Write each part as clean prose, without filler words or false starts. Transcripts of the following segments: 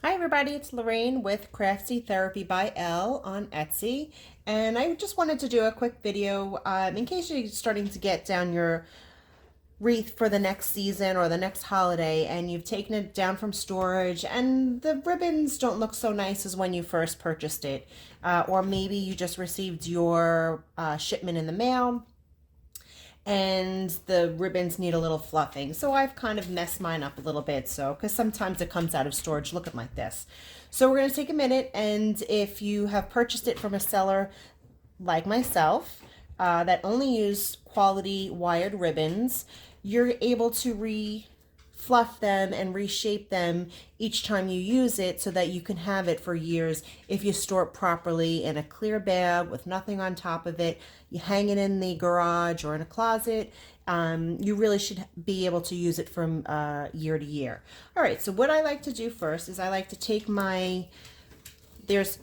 Hi everybody, it's Lorraine with Craftsy Therapy by Elle on Etsy, and I just wanted to do a quick video in case you're starting to get down your wreath for the next season or the next holiday and you've taken it down from storage and the ribbons don't look so nice as when you first purchased it, or maybe you just received your shipment in the mail and the ribbons need a little fluffing. So I've kind of messed mine up a little bit, so because sometimes it comes out of storage looking like this. So we're going to take a minute, and if you have purchased it from a seller like myself that only use quality wired ribbons, you're able to fluff them and reshape them each time you use it so that you can have it for years if you store it properly in a clear bag with nothing on top of it. You hang it in the garage or in a closet. You really should be able to use it from year to year. All right, so what I like to do first is I like to take my, there's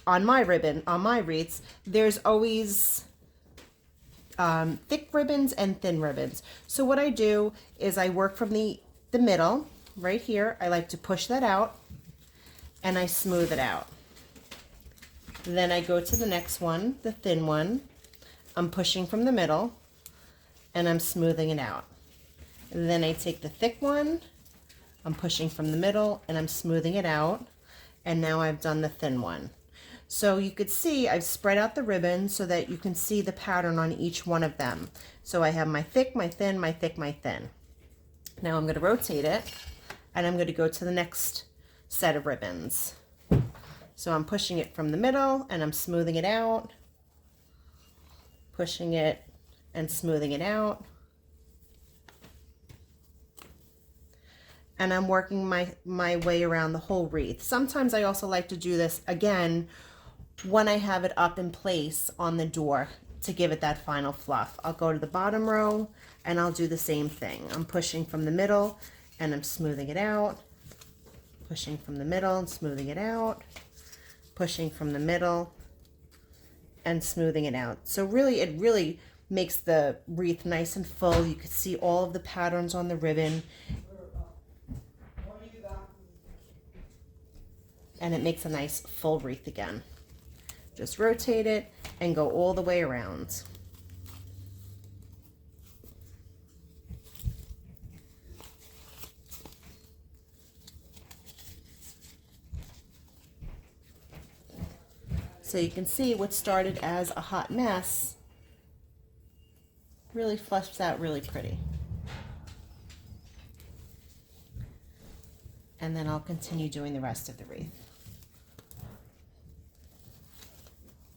on my ribbon, on my wreaths, there's always thick ribbons and thin ribbons. So what I do is I work from the middle right here. I like to push that out and I smooth it out. Then I go to the next one, the thin one. I'm pushing from the middle and I'm smoothing it out. And then I take the thick one, I'm pushing from the middle and I'm smoothing it out. And now I've done the thin one. So you could see I've spread out the ribbon so that you can see the pattern on each one of them. So I have my thick, my thin, my thick, my thin. Now I'm going to rotate it and I'm going to go to the next set of ribbons. So I'm pushing it from the middle and I'm smoothing it out, pushing it and smoothing it out. And I'm working my way around the whole wreath. Sometimes I also like to do this again when I have it up in place on the door to give it that final fluff. I'll go to the bottom row and I'll do the same thing. I'm pushing from the middle and I'm smoothing it out, pushing from the middle and smoothing it out, pushing from the middle and smoothing it out. So really, it really makes the wreath nice and full. You can see all of the patterns on the ribbon. And it makes a nice full wreath again. Just rotate it and go all the way around. So you can see what started as a hot mess really flushes out really pretty. And then I'll continue doing the rest of the wreath.